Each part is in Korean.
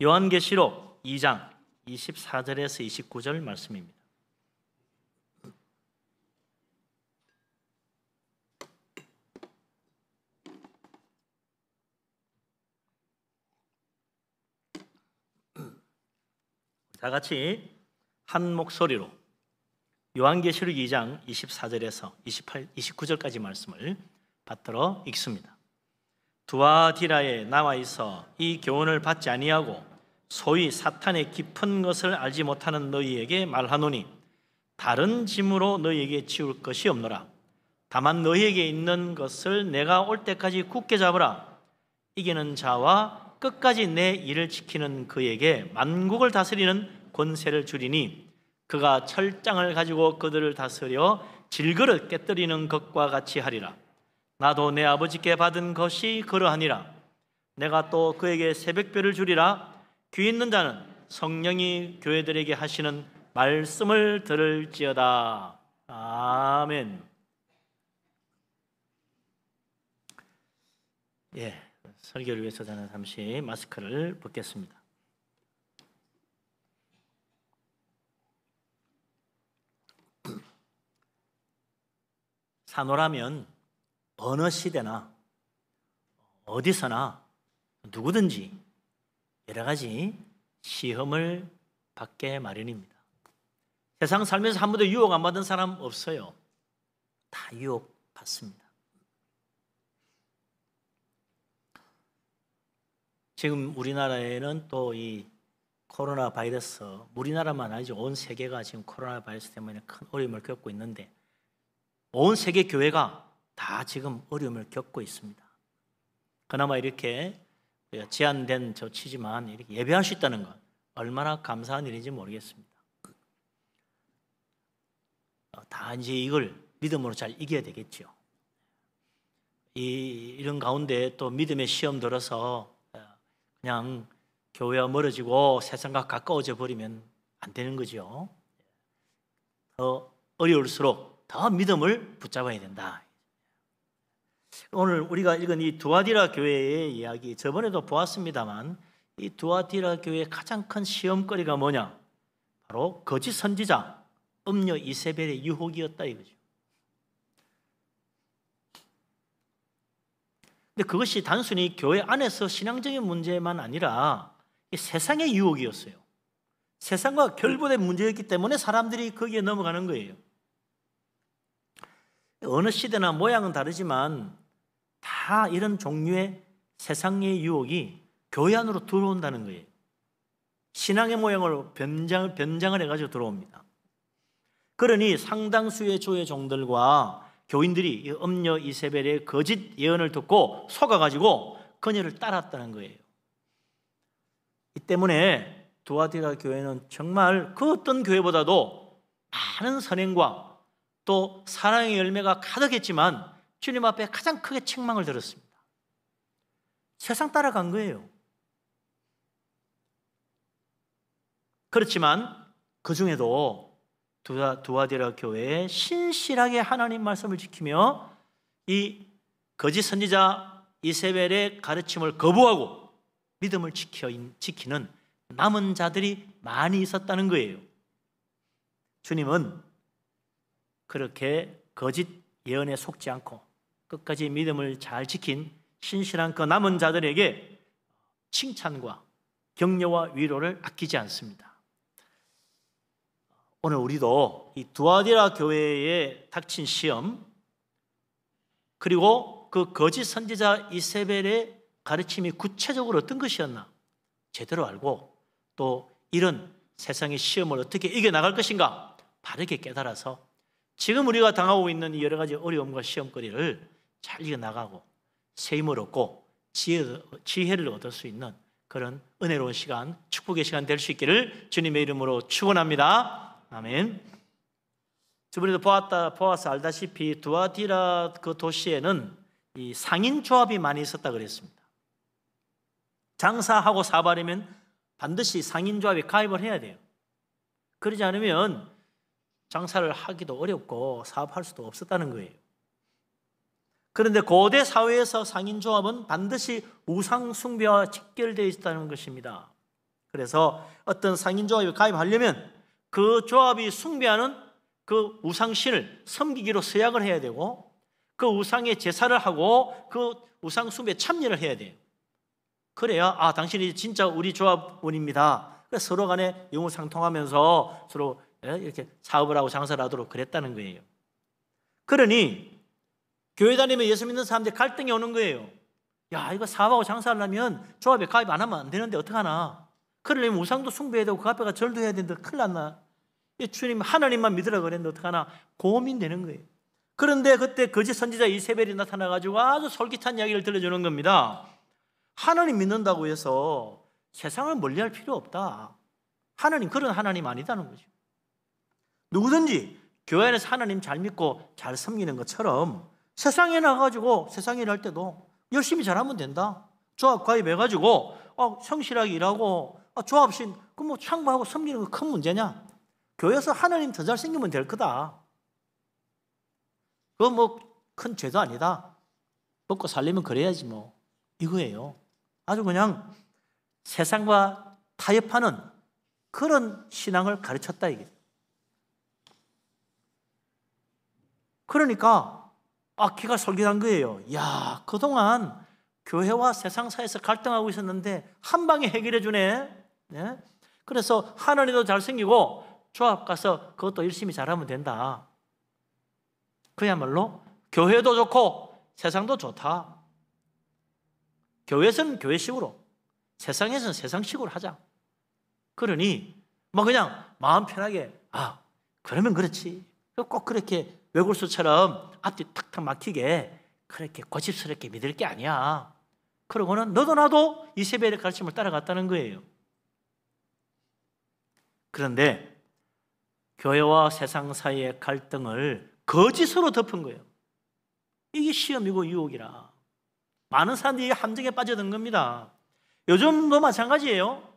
요한계시록 2장 24절에서 29절 말씀입니다. 다 같이 한 목소리로 요한계시록 2장 24절에서 29절까지 말씀을 받들어 읽습니다. 두아디라에 나와 있어 이 교훈을 받지 아니하고 소위 사탄의 깊은 것을 알지 못하는 너희에게 말하노니 다른 짐으로 너희에게 지울 것이 없노라. 다만 너희에게 있는 것을 내가 올 때까지 굳게 잡으라. 이기는 자와 끝까지 내 일을 지키는 그에게 만국을 다스리는 권세를 주리니 그가 철장을 가지고 그들을 다스려 질그릇 깨뜨리는 것과 같이 하리라. 나도 내 아버지께 받은 것이 그러하니라. 내가 또 그에게 새벽별을 주리라. 귀 있는 자는 성령이 교회들에게 하시는 말씀을 들을지어다. 아멘. 설교를 위해서 저는 잠시 마스크를 벗겠습니다. 산호라면 어느 시대나 어디서나 누구든지 여러 가지 시험을 받게 마련입니다. 세상 살면서 한 번도 유혹 안 받은 사람 없어요. 다 유혹 받습니다. 지금 우리나라에는 또 이 코로나 바이러스, 우리나라만 아니죠. 온 세계가 지금 코로나 바이러스 때문에 큰 어려움을 겪고 있는데 온 세계 교회가 다 지금 어려움을 겪고 있습니다. 그나마 이렇게 제한된 조치지만 이렇게 예배할 수 있다는 것 얼마나 감사한 일인지 모르겠습니다. 다 이제 이걸 믿음으로 잘 이겨야 되겠죠. 이런 가운데 또 믿음의 시험 들어서 그냥 교회와 멀어지고 세상과 가까워져 버리면 안 되는 거죠. 더 어려울수록 더 믿음을 붙잡아야 된다. 오늘 우리가 읽은 이 두아디라 교회의 이야기, 저번에도 보았습니다만 이 두아디라 교회의 가장 큰 시험거리가 뭐냐? 바로 거짓 선지자 음녀 이세벨의 유혹이었다 이거죠. 근데 그것이 단순히 교회 안에서 신앙적인 문제만 아니라 세상의 유혹이었어요. 세상과 결부된 문제였기 때문에 사람들이 거기에 넘어가는 거예요. 어느 시대나 모양은 다르지만 다 이런 종류의 세상의 유혹이 교회 안으로 들어온다는 거예요. 신앙의 모양으로 변장을 해가지고 들어옵니다. 그러니 상당수의 교회 종들과 교인들이 이 음녀 이세벨의 거짓 예언을 듣고 속아가지고 그녀를 따랐다는 거예요. 이 때문에 두아디라 교회는 정말 그 어떤 교회보다도 많은 선행과 또 사랑의 열매가 가득했지만 주님 앞에 가장 크게 책망을 들었습니다. 세상 따라간 거예요. 그렇지만 그 중에도 두아디라 교회에 신실하게 하나님 말씀을 지키며 이 거짓 선지자 이세벨의 가르침을 거부하고 믿음을 지키는 남은 자들이 많이 있었다는 거예요. 주님은 그렇게 거짓 예언에 속지 않고 끝까지 믿음을 잘 지킨 신실한 그 남은 자들에게 칭찬과 격려와 위로를 아끼지 않습니다. 오늘 우리도 이 두아디라 교회에 닥친 시험 그리고 그 거짓 선지자 이세벨의 가르침이 구체적으로 어떤 것이었나 제대로 알고 또 이런 세상의 시험을 어떻게 이겨나갈 것인가 바르게 깨달아서 지금 우리가 당하고 있는 이 여러 가지 어려움과 시험거리를 잘 이겨나가고 새 힘을 얻고 지혜를 얻을 수 있는 그런 은혜로운 시간, 축복의 시간 될 수 있기를 주님의 이름으로 축원합니다. 아멘. 저번에도 보아서 알다시피 두아디라 그 도시에는 이 상인 조합이 많이 있었다 그랬습니다. 장사하고 사업하려면 반드시 상인 조합에 가입을 해야 돼요. 그러지 않으면 장사를 하기도 어렵고 사업할 수도 없었다는 거예요. 그런데 고대 사회에서 상인 조합은 반드시 우상 숭배와 직결되어 있다는 것입니다. 그래서 어떤 상인조합에 가입하려면 그 조합이 숭배하는 그 우상신을 섬기기로 서약을 해야 되고 그 우상의 제사를 하고 그 우상 숭배에 참여를 해야 돼요. 그래야 당신이 진짜 우리 조합원입니다. 그래서 서로 간에 영우상통하면서 서로 이렇게 사업을 하고 장사를 하도록 그랬다는 거예요. 그러니 교회 다니면 예수 믿는 사람들이 갈등이 오는 거예요. 야, 이거 사업하고 장사하려면 조합에 가입 안 하면 안 되는데 어떡하나. 그러려면 우상도 숭배해야 되고 그 앞에 가 절도 해야 되는데 큰일 났나. 주님 하나님만 믿으라 그랬는데 어떡하나 고민되는 거예요. 그런데 그때 거짓 선지자 이세벨이 나타나가지고 아주 솔깃한 이야기를 들려주는 겁니다. 하나님 믿는다고 해서 세상을 멀리할 필요 없다. 하나님 그런 하나님 아니다는 거죠. 누구든지 교회 안에서 하나님 잘 믿고 잘 섬기는 것처럼 세상에 나가가지고 세상 일할 때도 열심히 잘하면 된다. 조합 가입해가지고 성실하게 일하고 조합신 그 뭐 창구하고 섬기는 거 큰 문제냐? 교회에서 하나님 더 잘생기면 될 거다. 그거 뭐 큰 죄도 아니다. 먹고 살려면 그래야지 뭐 이거예요. 아주 그냥 세상과 타협하는 그런 신앙을 가르쳤다 이게. 그러니까 기가 솔깃한 거예요. 야, 그동안 교회와 세상 사이에서 갈등하고 있었는데 한 방에 해결해 주네. 네? 그래서 하나님도 잘생기고 조합 가서 그것도 열심히 잘하면 된다. 그야말로 교회도 좋고 세상도 좋다. 교회에서는 교회식으로, 세상에서는 세상식으로 하자. 그러니 뭐 그냥 마음 편하게 그러면 그렇지. 꼭 그렇게 외골수처럼 앞뒤 탁탁 막히게 그렇게 고집스럽게 믿을 게 아니야. 그러고는 너도 나도 이세벨의 가르침을 따라갔다는 거예요. 그런데 교회와 세상 사이의 갈등을 거짓으로 덮은 거예요. 이게 시험이고 유혹이라. 많은 사람들이 함정에 빠져든 겁니다. 요즘도 마찬가지예요.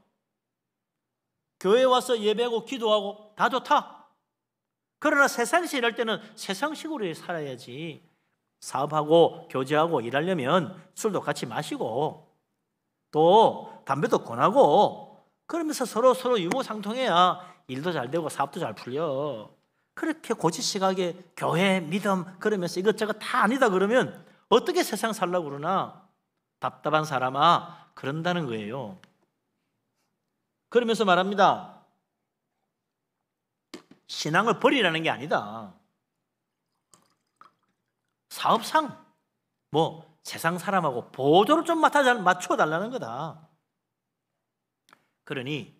교회에 와서 예배하고 기도하고 다 좋다. 그러나 세상에서 일할 때는 세상식으로 살아야지. 사업하고 교제하고 일하려면 술도 같이 마시고 또 담배도 권하고 그러면서 서로 유무상통해야 일도 잘 되고 사업도 잘 풀려. 그렇게 고지식하게 교회, 믿음 그러면서 이것저것 다 아니다 그러면 어떻게 세상 살라고 그러나. 답답한 사람아, 그런다는 거예요. 그러면서 말합니다. 신앙을 버리라는 게 아니다. 사업상 세상 사람하고 보조를 좀 맞춰달라는 거다. 그러니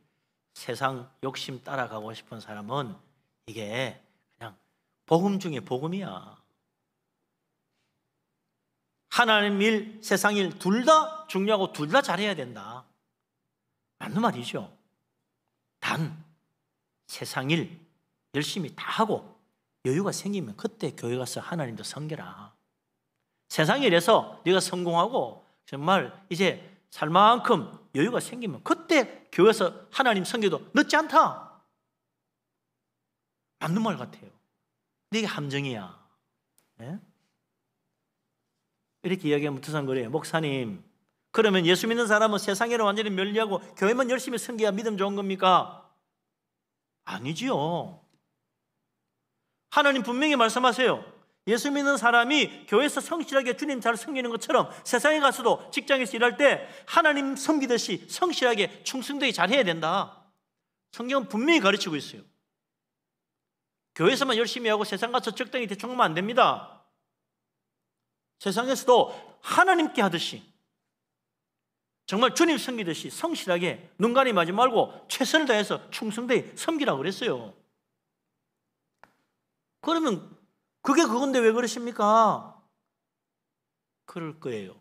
세상 욕심 따라가고 싶은 사람은 이게 그냥 복음 중에 복음이야. 하나님 일, 세상 일 둘 다 중요하고 둘 다 잘해야 된다. 맞는 말이죠. 단 세상 일 열심히 다 하고 여유가 생기면 그때 교회 가서 하나님도 섬겨라. 세상 일에서 네가 성공하고 정말 이제 살 만큼 여유가 생기면 그때 교회에서 하나님 섬겨도 늦지 않다. 맞는 말 같아요. 근데 이게 함정이야. 네? 이렇게 이야기하면 두산거려요. 목사님, 그러면 예수 믿는 사람은 세상에는 완전히 멀리하고 교회만 열심히 섬겨야 믿음 좋은 겁니까? 아니지요. 하나님 분명히 말씀하세요. 예수 믿는 사람이 교회에서 성실하게 주님 잘 섬기는 것처럼 세상에 가서도 직장에서 일할 때 하나님 섬기듯이 성실하게 충성되게 잘해야 된다. 성경은 분명히 가르치고 있어요. 교회에서만 열심히 하고 세상 가서 적당히 대충 하면 안 됩니다. 세상에서도 하나님께 하듯이 정말 주님 섬기듯이 성실하게 눈 가림하지 말고 최선을 다해서 충성되게 섬기라고 그랬어요. 그러면 그게 그건데 왜 그러십니까? 그럴 거예요.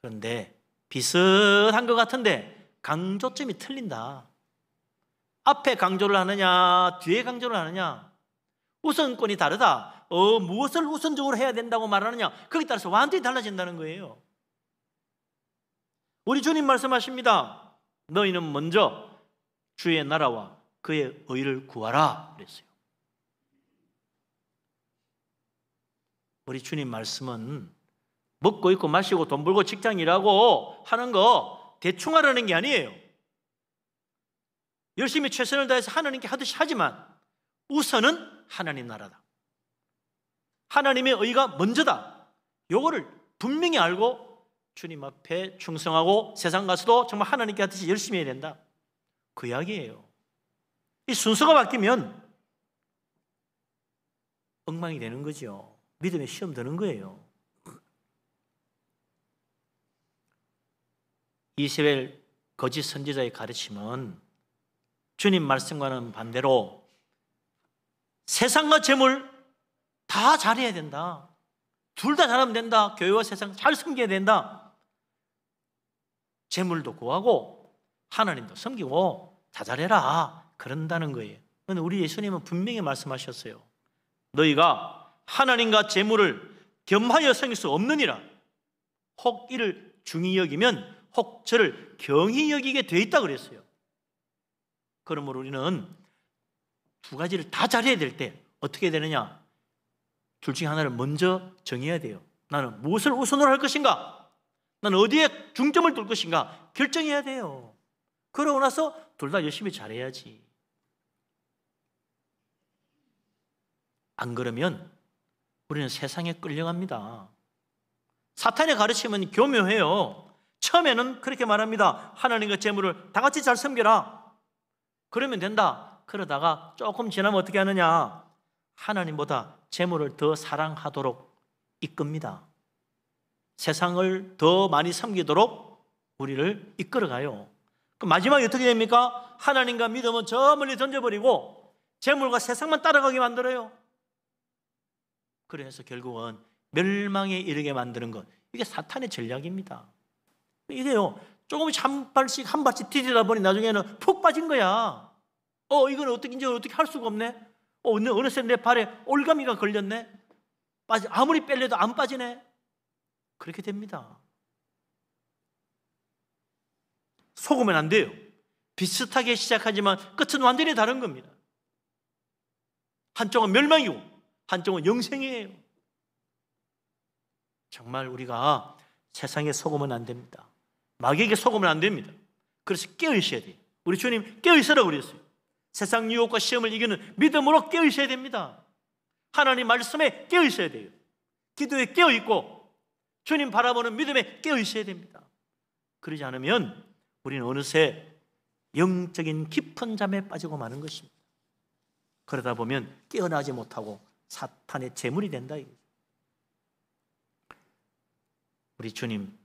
그런데 비슷한 것 같은데 강조점이 틀린다. 앞에 강조를 하느냐 뒤에 강조를 하느냐 우선권이 다르다. 무엇을 우선적으로 해야 된다고 말하느냐 거기에 따라서 완전히 달라진다는 거예요. 우리 주님 말씀하십니다. 너희는 먼저 주의 나라와 그의 의를 구하라 그랬어요. 우리 주님 말씀은 먹고 입고 마시고 돈 벌고 직장 일하고 하는 거 대충 하라는 게 아니에요. 열심히 최선을 다해서 하나님께 하듯이 하지만 우선은 하나님 나라다, 하나님의 의가 먼저다, 요거를 분명히 알고 주님 앞에 충성하고 세상 가서도 정말 하나님께 하듯이 열심히 해야 된다, 그 이야기예요. 이 순서가 바뀌면 엉망이 되는 거죠. 믿음의 시험 드는 거예요. 이세벨 거짓 선지자의 가르침은 주님 말씀과는 반대로 세상과 재물 다 잘해야 된다, 둘 다 잘하면 된다, 교회와 세상 잘 섬겨야 된다, 재물도 구하고 하나님도 섬기고 다 잘해라, 그런다는 거예요. 그런데 우리 예수님은 분명히 말씀하셨어요. 너희가 하나님과 재물을 겸하여 섬길 수 없느니라. 혹 이를 중히 여기면 혹 저를 경히 여기게 돼 있다 그랬어요. 그러므로 우리는 두 가지를 다 잘해야 될 때 어떻게 되느냐? 둘 중에 하나를 먼저 정해야 돼요. 나는 무엇을 우선으로 할 것인가? 나는 어디에 중점을 둘 것인가? 결정해야 돼요. 그러고 나서 둘 다 열심히 잘해야지. 안 그러면 우리는 세상에 끌려갑니다. 사탄의 가르침은 교묘해요. 처음에는 그렇게 말합니다. 하나님과 재물을 다 같이 잘 섬겨라, 그러면 된다. 그러다가 조금 지나면 어떻게 하느냐? 하나님보다 재물을 더 사랑하도록 이끕니다. 세상을 더 많이 섬기도록 우리를 이끌어가요. 그럼 마지막에 어떻게 됩니까? 하나님과 믿음은 저 멀리 던져버리고 재물과 세상만 따라가게 만들어요. 그래서 결국은 멸망에 이르게 만드는 것, 이게 사탄의 전략입니다. 이게요, 조금씩 한 발씩 디디다 보니 나중에는 푹 빠진 거야. 이건 어떻게 할 수가 없네. 어느새 내 발에 올가미가 걸렸네. 아무리 뺄래도 안 빠지네. 그렇게 됩니다. 속으면 안 돼요. 비슷하게 시작하지만 끝은 완전히 다른 겁니다. 한쪽은 멸망이고 한쪽은 영생이에요. 정말 우리가 세상에 속으면 안 됩니다. 마귀에게 속으면 안 됩니다. 그래서 깨어있어야 돼요. 우리 주님 깨어있으라고 그랬어요. 세상 유혹과 시험을 이기는 믿음으로 깨어있어야 됩니다. 하나님 말씀에 깨어있어야 돼요. 기도에 깨어있고 주님 바라보는 믿음에 깨어있어야 됩니다. 그러지 않으면 우리는 어느새 영적인 깊은 잠에 빠지고 마는 것입니다. 그러다 보면 깨어나지 못하고 사탄의 제물이 된다 이거죠. 우리 주님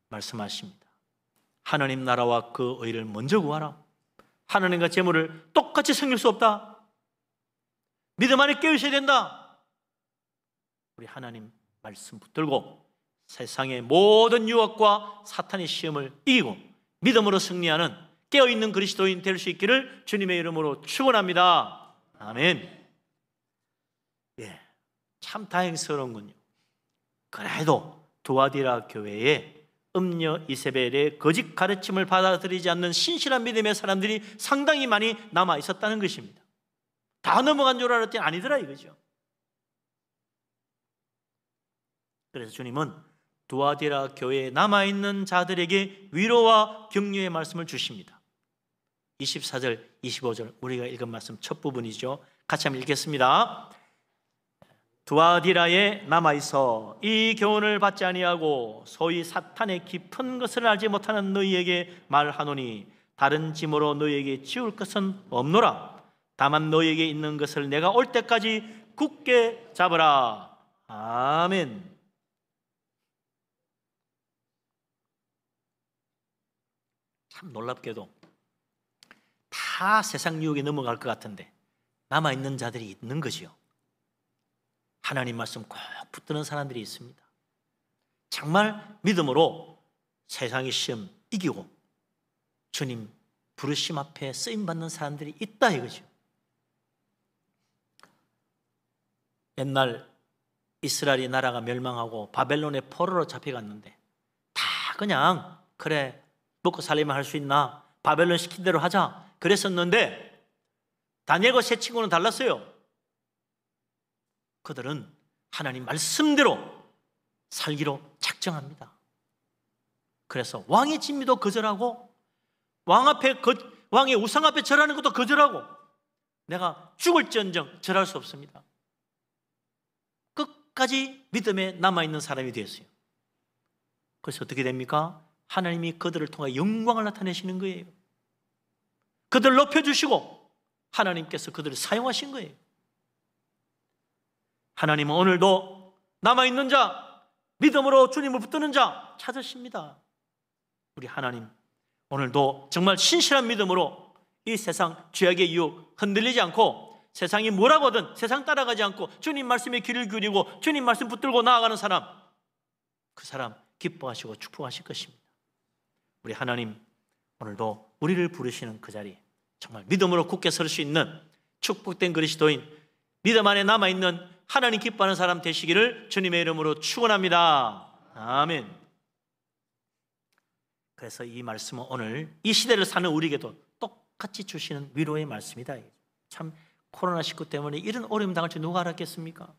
말씀하십니다. 하나님 나라와 그 의를 먼저 구하라. 하나님과 재물을 똑같이 섬길 수 없다. 믿음 안에 깨어있어야 된다. 우리 하나님 말씀 붙들고 세상의 모든 유혹과 사탄의 시험을 이기고 믿음으로 승리하는 깨어있는 그리스도인 될 수 있기를 주님의 이름으로 축원합니다. 아멘. 참 다행스러운군요. 그래도 두아디라 교회에 음녀 이세벨의 거짓 가르침을 받아들이지 않는 신실한 믿음의 사람들이 상당히 많이 남아 있었다는 것입니다. 다 넘어간 줄 알았더니 아니더라 이거죠. 그래서 주님은 두아디라 교회에 남아있는 자들에게 위로와 격려의 말씀을 주십니다. 24절, 25절 우리가 읽은 말씀 첫 부분이죠. 같이 한번 읽겠습니다. 두아디라에 남아있어 이 교훈을 받지 아니하고 소위 사탄의 깊은 것을 알지 못하는 너희에게 말하노니 다른 짐으로 너희에게 지울 것은 없노라. 다만 너희에게 있는 것을 내가 올 때까지 굳게 잡으라. 아멘. 참 놀랍게도 다 세상 유혹에 넘어갈 것 같은데 남아있는 자들이 있는 것이요. 하나님 말씀 꼭 붙드는 사람들이 있습니다. 정말 믿음으로 세상의 시험 이기고 주님 부르심 앞에 쓰임받는 사람들이 있다 이거죠. 옛날 이스라엘이 나라가 멸망하고 바벨론의 포로로 잡혀갔는데 다 그냥 그래 먹고 살림을 할 수 있나 바벨론 시킨 대로 하자 그랬었는데 다니엘과 세 친구는 달랐어요. 그들은 하나님 말씀대로 살기로 작정합니다. 그래서 왕의 진미도 거절하고 왕 앞에 왕의 우상 앞에 절하는 것도 거절하고 내가 죽을지언정 절할 수 없습니다. 끝까지 믿음에 남아있는 사람이 되었어요. 그래서 어떻게 됩니까? 하나님이 그들을 통해 영광을 나타내시는 거예요. 그들을 높여주시고 하나님께서 그들을 사용하신 거예요. 하나님은 오늘도 남아있는 자, 믿음으로 주님을 붙드는 자 찾으십니다. 우리 하나님 오늘도 정말 신실한 믿음으로 이 세상 죄악의 유혹 흔들리지 않고 세상이 뭐라고 하든 세상 따라가지 않고 주님 말씀에 귀를 기울이고 주님 말씀 붙들고 나아가는 사람, 그 사람 기뻐하시고 축복하실 것입니다. 우리 하나님 오늘도 우리를 부르시는 그 자리, 정말 믿음으로 굳게 설 수 있는 축복된 그리스도인, 믿음 안에 남아있는 하나님 기뻐하는 사람 되시기를 주님의 이름으로 축원합니다. 아멘. 그래서 이 말씀은 오늘 이 시대를 사는 우리에게도 똑같이 주시는 위로의 말씀이다. 참 코로나19 때문에 이런 어려움 당할 줄 누가 알았겠습니까?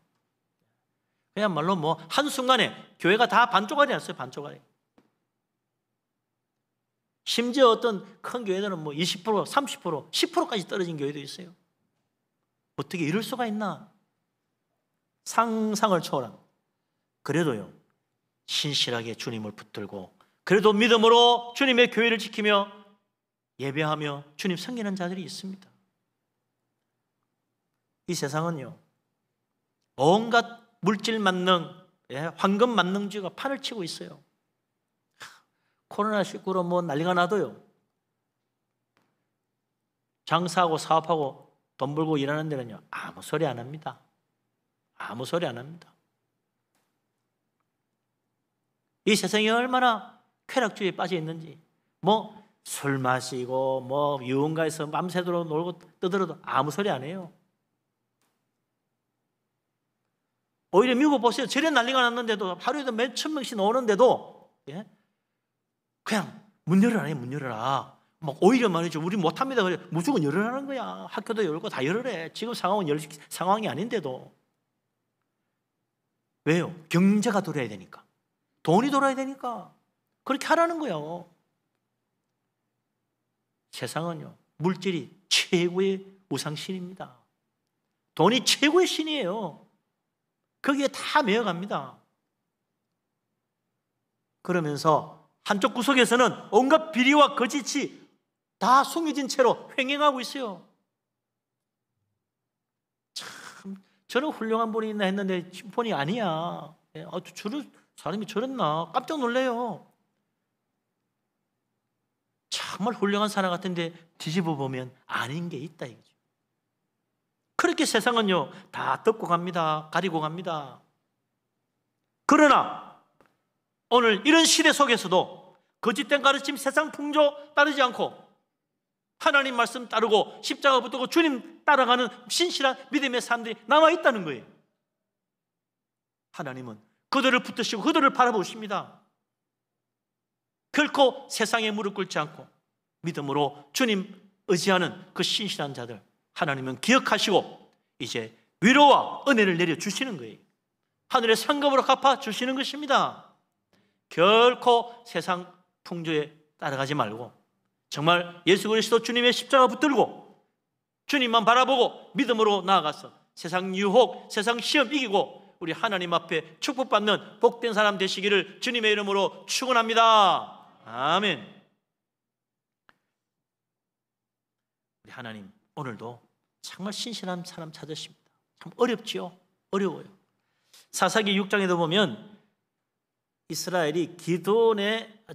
그야말로 뭐 한순간에 교회가 다 반쪽알이 났어요. 반쪽알이. 심지어 어떤 큰 교회들은 뭐 20%, 30%, 10%까지 떨어진 교회도 있어요. 어떻게 이럴 수가 있나? 상상을 초월한. 그래도요, 신실하게 주님을 붙들고 그래도 믿음으로 주님의 교회를 지키며 예배하며 주님 섬기는 자들이 있습니다. 이 세상은요, 온갖 물질 만능, 황금 만능주의가 판을 치고 있어요. 코로나19로 뭐 난리가 나도요, 장사하고 사업하고 돈 벌고 일하는 데는요 아무 소리 안 합니다. 아무 소리 안 합니다. 이 세상이 얼마나 쾌락주의에 빠져 있는지, 뭐 술 마시고 뭐 유흥가에서 밤새도록 놀고 떠들어도 아무 소리 안 해요. 오히려 미국 보세요. 저래 난리가 났는데도 하루에도 몇천 명씩 오는데도 그냥 문 열어라, 문 열어라. 막 오히려 말이죠, 우리 못합니다. 그래 무조건 열어라는 거야. 학교도 열고 다 열어래. 지금 상황은 상황이 아닌데도. 왜요? 경제가 돌아야 되니까, 돈이 돌아야 되니까 그렇게 하라는 거예요. 세상은요, 물질이 최고의 우상신입니다. 돈이 최고의 신이에요. 거기에 다 매여갑니다. 그러면서 한쪽 구석에서는 온갖 비리와 거짓이 다 숨겨진 채로 횡행하고 있어요. 참, 저런 훌륭한 분이 있나 했는데 본이 아니야. 저런 사람이 저랬나 깜짝 놀래요. 정말 훌륭한 사람 같은데 뒤집어 보면 아닌 게 있다 이거죠. 그렇게 세상은요 다 덮고 갑니다. 가리고 갑니다. 그러나 오늘 이런 시대 속에서도 거짓된 가르침, 세상 풍조 따르지 않고 하나님 말씀 따르고 십자가 붙들고 주님 따라가는 신실한 믿음의 사람들이 남아있다는 거예요. 하나님은 그들을 붙드시고 그들을 바라보십니다. 결코 세상에 무릎 꿇지 않고 믿음으로 주님 의지하는 그 신실한 자들 하나님은 기억하시고 이제 위로와 은혜를 내려주시는 거예요. 하늘의 상급으로 갚아주시는 것입니다. 결코 세상 풍조에 따라가지 말고 정말 예수 그리스도 주님의 십자가 붙들고 주님만 바라보고 믿음으로 나아가서 세상 유혹, 세상 시험 이기고 우리 하나님 앞에 축복받는 복된 사람 되시기를 주님의 이름으로 축원합니다. 아멘. 우리 하나님 오늘도 정말 신실한 사람 찾으십니다. 참 어렵지요? 어려워요. 사사기 6장에도 보면 이스라엘이 기드온의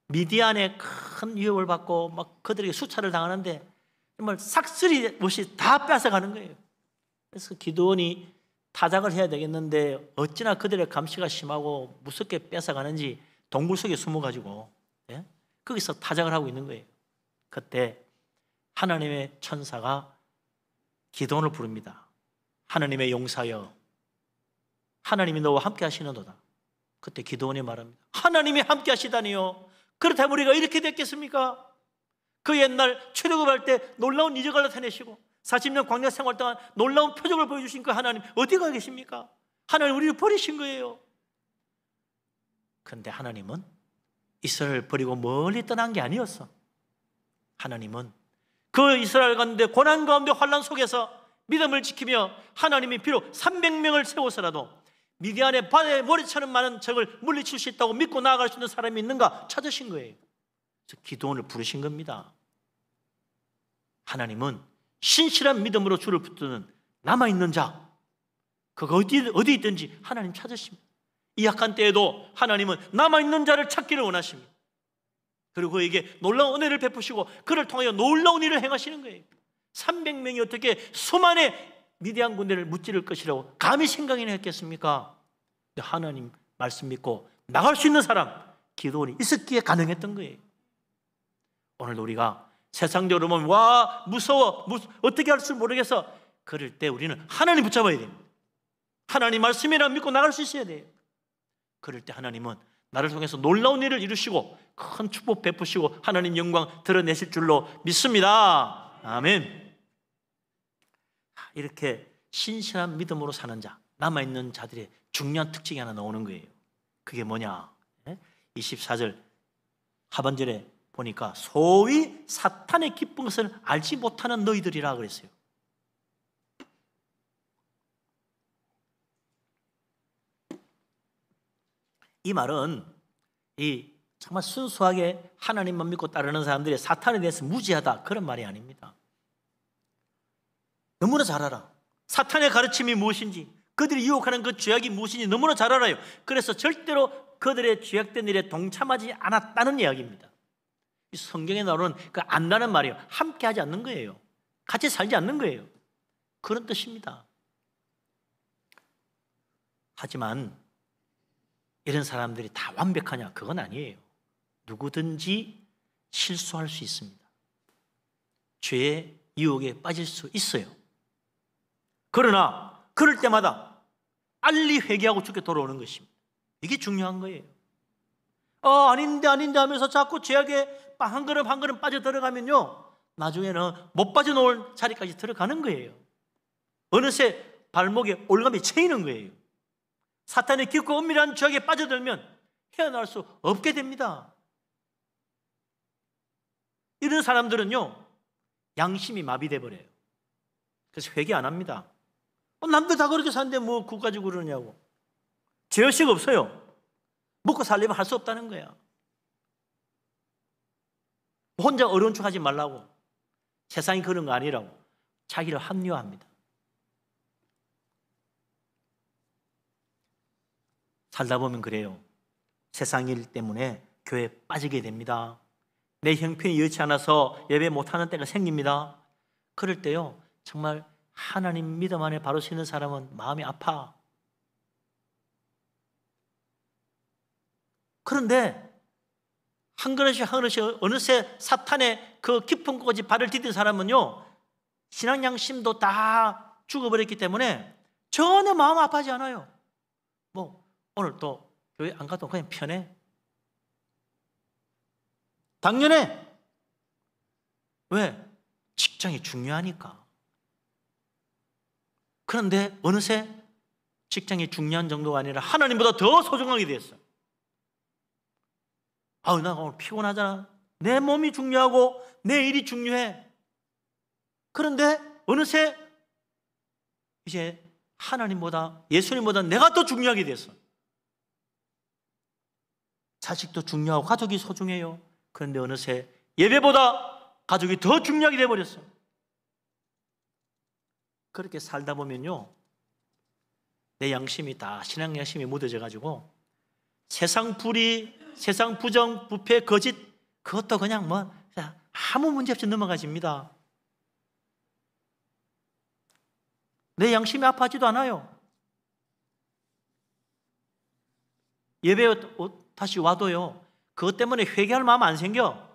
미디안의 큰 위협을 받고 막 그들에게 수차를 당하는데 정말 삭슬이 못이 다 뺏어가는 거예요. 그래서 기드온이 타작을 해야 되겠는데 어찌나 그들의 감시가 심하고 무섭게 뺏어가는지 동굴 속에 숨어가지고 거기서 타작을 하고 있는 거예요. 그때 하나님의 천사가 기드온을 부릅니다. 하나님의 용사여, 하나님이 너와 함께 하시는도다. 그때 기드온이 말합니다. 하나님이 함께 하시다니요, 그렇다면 우리가 이렇게 됐겠습니까? 그 옛날 출애굽할 때 놀라운 이적을 나타내시고 40년 광야 생활 동안 놀라운 표적을 보여주신 그 하나님 어디 가 계십니까? 하나님 우리를 버리신 거예요. 그런데 하나님은 이스라엘을 버리고 멀리 떠난 게 아니었어. 하나님은 그 이스라엘 가운데 고난 가운데 환난 속에서 믿음을 지키며 하나님이 비록 300명을 세워서라도 미디안의 바다에 모래처럼 많은 적을 물리칠 수 있다고 믿고 나아갈 수 있는 사람이 있는가 찾으신 거예요. 그래서 기도원을 부르신 겁니다. 하나님은 신실한 믿음으로 주를 붙드는 남아있는 자, 그거 어디 있든지 하나님 찾으십니다. 이 약한 때에도 하나님은 남아있는 자를 찾기를 원하십니다. 그리고 그에게 놀라운 은혜를 베푸시고 그를 통하여 놀라운 일을 행하시는 거예요. 300명이 어떻게 수만의 미디안 군대를 무찌를 것이라고 감히 생각이나 했겠습니까? 하나님 말씀 믿고 나갈 수 있는 사람, 기도원이 있었기에 가능했던 거예요. 오늘도 우리가 세상적으로 보면 와 무서워 어떻게 할 줄 모르겠어, 그럴 때 우리는 하나님 붙잡아야 됩니다. 하나님 말씀이라 믿고 나갈 수 있어야 돼요. 그럴 때 하나님은 나를 통해서 놀라운 일을 이루시고 큰 축복 베푸시고 하나님 영광 드러내실 줄로 믿습니다. 아멘. 이렇게 신실한 믿음으로 사는 자, 남아있는 자들의 중요한 특징이 하나 나오는 거예요. 그게 뭐냐? 24절 하반절에 보니까 소위 사탄의 기쁜 것을 알지 못하는 너희들이라 그랬어요. 이 말은 정말 순수하게 하나님만 믿고 따르는 사람들이 사탄에 대해서 무지하다, 그런 말이 아닙니다. 너무나 잘 알아. 사탄의 가르침이 무엇인지, 그들이 유혹하는 그 죄악이 무엇인지 너무나 잘 알아요. 그래서 절대로 그들의 죄악된 일에 동참하지 않았다는 이야기입니다. 성경에 나오는 그 안다는 말이에요. 함께하지 않는 거예요. 같이 살지 않는 거예요. 그런 뜻입니다. 하지만 이런 사람들이 다 완벽하냐? 그건 아니에요. 누구든지 실수할 수 있습니다. 죄의 유혹에 빠질 수 있어요. 그러나 그럴 때마다 빨리 회개하고 주께 돌아오는 것입니다. 이게 중요한 거예요. 아닌데 하면서 자꾸 죄악에 한 걸음 한 걸음 빠져 들어가면요, 나중에는 못 빠져나올 자리까지 들어가는 거예요. 어느새 발목에 올감이 채이는 거예요. 사탄의 깊고 은밀한 죄악에 빠져들면 헤어나올 수 없게 됩니다. 이런 사람들은요, 양심이 마비돼 버려요. 그래서 회개 안 합니다. 남들 다 그렇게 사는데 뭐 그거 가지고 그러냐고. 죄의식 없어요. 먹고 살려면 할 수 없다는 거야. 혼자 어려운 척 하지 말라고. 세상이 그런 거 아니라고 자기를 합리화합니다. 살다 보면 그래요. 세상 일 때문에 교회에 빠지게 됩니다. 내 형편이 여의치 않아서 예배 못하는 때가 생깁니다. 그럴 때요, 정말 하나님 믿음 안에 바로 서는 사람은 마음이 아파. 그런데 한 걸음씩 어느새 사탄의 그 깊은 곳에 발을 디딘 사람은요, 신앙 양심도 다 죽어버렸기 때문에 전혀 마음 아파하지 않아요. 오늘 또 교회 안 가도 그냥 편해. 당연해. 왜? 직장이 중요하니까. 그런데 어느새 직장이 중요한 정도가 아니라 하나님보다 더 소중하게 됐어. 나 오늘 피곤하잖아. 내 몸이 중요하고 내 일이 중요해. 그런데 어느새 이제 하나님보다, 예수님보다 내가 더 중요하게 됐어. 자식도 중요하고 가족이 소중해요. 그런데 어느새 예배보다 가족이 더 중요하게 돼버렸어. 그렇게 살다 보면요, 내 양심이 다 신앙 양심이 묻어져 가지고 세상 불의, 세상 부정, 부패, 거짓, 그것도 그냥 아무 문제 없이 넘어가집니다. 내 양심이 아파하지도 않아요. 예배 다시 와도요, 그것 때문에 회개할 마음 안 생겨.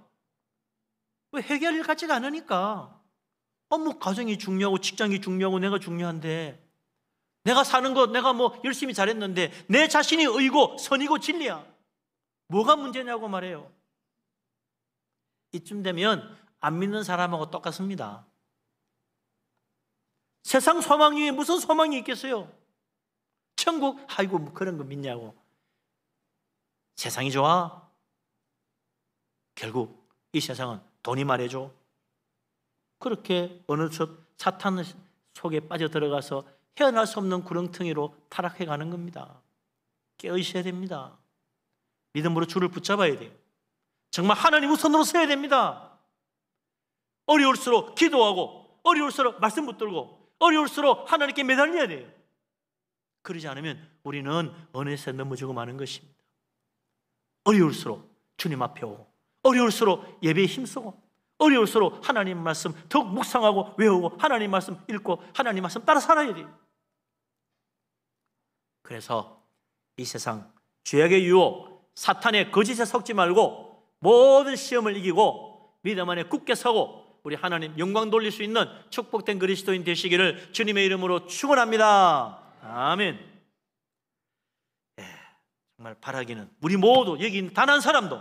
왜? 회개할 일 같지가 않으니까. 가정이 중요하고 직장이 중요하고 내가 중요한데, 내가 사는 것 내가 열심히 잘했는데 내 자신이 의고 선이고 진리야. 뭐가 문제냐고 말해요. 이쯤 되면 안 믿는 사람하고 똑같습니다. 세상 소망이 무슨 소망이 있겠어요? 천국, 아이고 그런 거 믿냐고. 세상이 좋아? 결국 이 세상은 돈이 말해줘. 그렇게 어느 사탄 속에 빠져들어가서 헤어날 수 없는 구렁텅이로 타락해 가는 겁니다. 깨어있어야 됩니다. 믿음으로 주를 붙잡아야 돼요. 정말 하나님 우선으로 서야 됩니다. 어려울수록 기도하고, 어려울수록 말씀 붙들고, 어려울수록 하나님께 매달려야 돼요. 그러지 않으면 우리는 어느새 넘어지고 마는 것입니다. 어려울수록 주님 앞에 오고, 어려울수록 예배에 힘쓰고, 어려울수록 하나님 말씀 더욱 묵상하고 외우고, 하나님 말씀 읽고, 하나님 말씀 따라 살아야 돼요. 그래서 이 세상 죄악의 유혹, 사탄의 거짓에 속지 말고 모든 시험을 이기고 믿음 안에 굳게 서고 우리 하나님 영광 돌릴 수 있는 축복된 그리스도인 되시기를 주님의 이름으로 축원합니다. 아멘. 정말 바라기는 우리 모두 여기 있는 단 한 사람도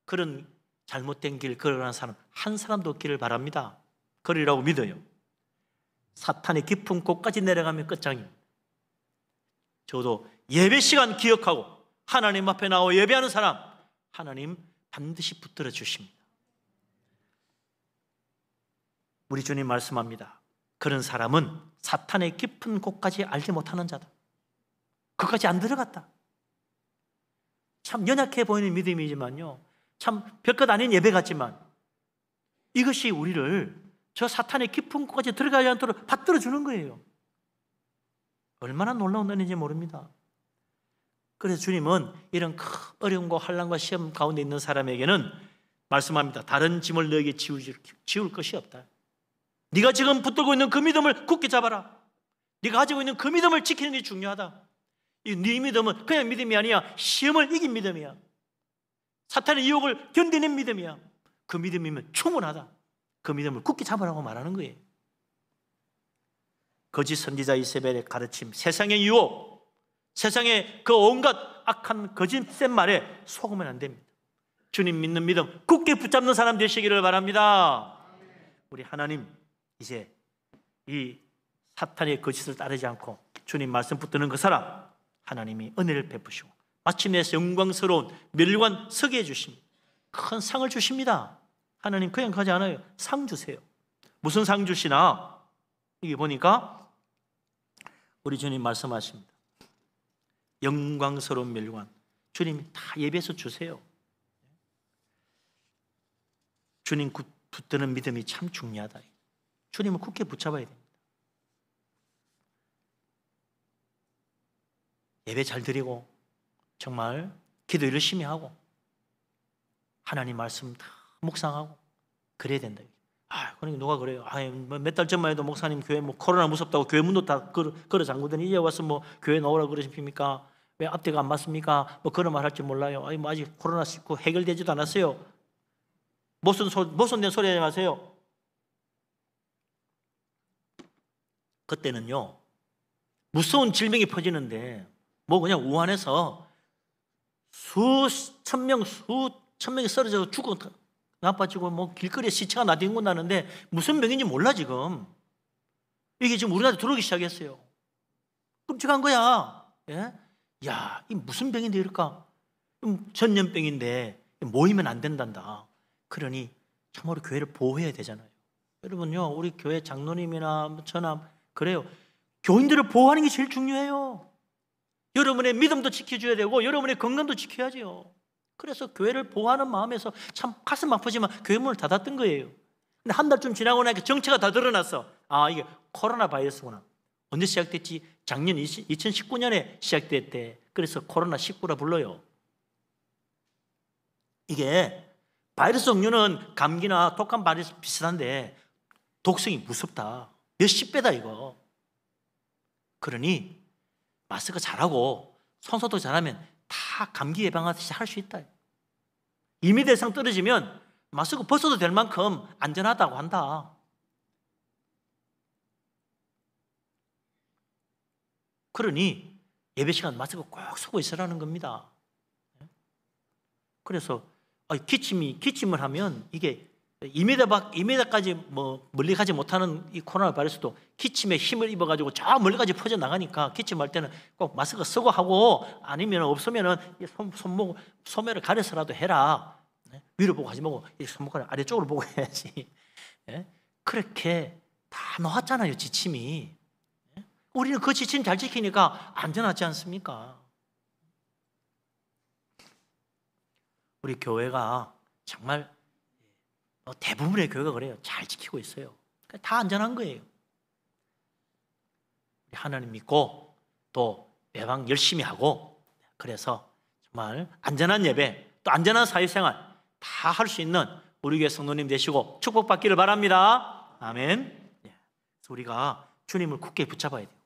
그런 잘못된 길 걸어가는 사람 한 사람도 없기를 바랍니다. 그러리라고 믿어요. 사탄의 깊은 곳까지 내려가면 끝장입니다. 저도 예배 시간 기억하고 하나님 앞에 나와 예배하는 사람 하나님 반드시 붙들어 주십니다. 우리 주님 말씀합니다. 그런 사람은 사탄의 깊은 곳까지 알지 못하는 자다. 그까지 안 들어갔다. 참 연약해 보이는 믿음이지만요, 참 별것 아닌 예배 같지만 이것이 우리를 저 사탄의 깊은 곳까지 들어가지 않도록 받들어 주는 거예요. 얼마나 놀라운 은혜인지 모릅니다. 그래서 주님은 이런 큰 어려움과 환난과 시험 가운데 있는 사람에게는 말씀합니다. 다른 짐을 너에게 지울 것이 없다. 네가 지금 붙들고 있는 그 믿음을 굳게 잡아라. 네가 가지고 있는 그 믿음을 지키는 게 중요하다. 네 믿음은 그냥 믿음이 아니야. 시험을 이긴 믿음이야. 사탄의 유혹을 견디는 믿음이야. 그 믿음이면 충분하다. 그 믿음을 굳게 잡으라고 말하는 거예요. 거짓 선지자 이세벨의 가르침, 세상의 유혹, 세상의 그 온갖 악한 거짓된 말에 속으면 안 됩니다. 주님 믿는 믿음 굳게 붙잡는 사람 되시기를 바랍니다. 우리 하나님 이제 이 사탄의 거짓을 따르지 않고 주님 말씀 붙드는 그 사람 하나님이 은혜를 베푸시고 마침내 영광스러운 멸관 서게 해주십니다. 큰 상을 주십니다. 하나님 그냥 가지 않아요. 상 주세요. 무슨 상 주시나? 이게 보니까 우리 주님 말씀하십니다. 영광스러운 멸관. 주님이 다 예배해서 주세요. 주님 붙드는 믿음이 참 중요하다. 주님을 굳게 붙잡아야 됩니다. 예배 잘 드리고 정말 기도 열심히 하고 하나님 말씀 다 묵상하고 그래야 된다. 그러니까 누가 그래요? 몇 달 전만 해도 목사님 교회 코로나 무섭다고 교회 문도 다 걸어 잠그더니 이제 와서 교회 나오라 그러십니까? 왜 앞뒤가 안 맞습니까? 그런 말 할지 몰라요. 아직 코로나19 해결되지도 않았어요. 모순된 소리 하지 마세요. 그때는요, 무서운 질병이 퍼지는데 그냥 우한에서 수천 명이 쓰러져서 죽고 나빠지고 길거리에 시체가 나뒹굴고 나는데 무슨 병인지 몰라 지금. 이게 지금 우리나라에 들어오기 시작했어요. 끔찍한 거야. 예? 야, 이 무슨 병인데 이럴까? 전염병인데 모이면 안 된단다. 그러니 참으로 교회를 보호해야 되잖아요. 여러분요, 우리 교회 장로님이나 저나 그래요. 교인들을 보호하는 게 제일 중요해요. 여러분의 믿음도 지켜줘야 되고 여러분의 건강도 지켜야죠. 그래서 교회를 보호하는 마음에서 참 가슴 아프지만 교회 문을 닫았던 거예요. 근데 한 달쯤 지나고 나니까 정체가 다 드러났어. 이게 코로나 바이러스구나. 언제 시작됐지? 작년 2019년에 시작됐대. 그래서 코로나19라 불러요. 이게 바이러스 종류는 감기나 독감 바이러스 비슷한데 독성이 무섭다. 몇십 배다 이거. 그러니 마스크 잘하고 손소독 잘하면 다 감기 예방하듯이 할 수 있다. 2m 이상 떨어지면 마스크 벗어도 될 만큼 안전하다고 한다. 그러니 예배 시간 마스크 꼭 쓰고 있으라는 겁니다. 그래서 기침을 하면 이게 2m까지 멀리 가지 못하는 이 코로나 바이러스도 기침에 힘을 입어가지고 저 멀리까지 퍼져나가니까 기침할 때는 꼭 마스크 쓰고 하고 아니면 없으면 소매를 가려서라도 해라. 위로 보고 하지 말고 손목을 아래쪽으로 보고 해야지. 그렇게 다 놓았잖아요, 지침이. 우리는 그 지침 잘 지키니까 안전하지 않습니까? 우리 교회가 정말 대부분의 교회가 그래요. 잘 지키고 있어요. 다 안전한 거예요. 하나님 믿고 또 매방 열심히 하고, 그래서 정말 안전한 예배, 또 안전한 사회생활 다 할 수 있는 우리 교회 성도님 되시고 축복받기를 바랍니다. 아멘. 그래서 우리가 주님을 굳게 붙잡아야 돼요.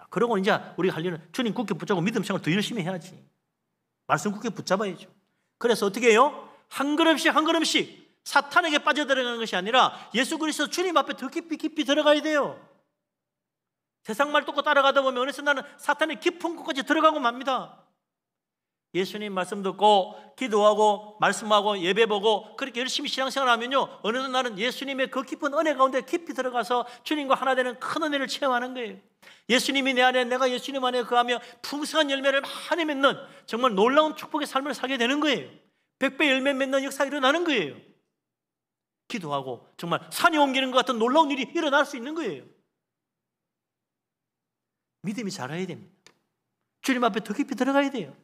그러고 이제 우리가 할 일은 주님 굳게 붙잡고 믿음 생활 더 열심히 해야지. 말씀 굳게 붙잡아야죠. 그래서 어떻게 해요? 한 걸음씩 한 걸음씩 사탄에게 빠져들어가는 것이 아니라 예수 그리스도 주님 앞에 더 깊이 들어가야 돼요. 세상 말 듣고 따라가다 보면 어느새 나는 사탄의 깊은 곳까지 들어가고 맙니다. 예수님 말씀 듣고 기도하고 말씀하고 예배 보고 그렇게 열심히 신앙생활하면요, 어느새 나는 예수님의 그 깊은 은혜 가운데 깊이 들어가서 주님과 하나 되는 큰 은혜를 체험하는 거예요. 예수님이 내 안에, 내가 예수님 안에 거하며 풍성한 열매를 많이 맺는 정말 놀라운 축복의 삶을 살게 되는 거예요. 100배 열매 맺는 역사가 일어나는 거예요. 기도하고 정말 산이 옮기는 것 같은 놀라운 일이 일어날 수 있는 거예요. 믿음이 자라야 됩니다. 주님 앞에 더 깊이 들어가야 돼요.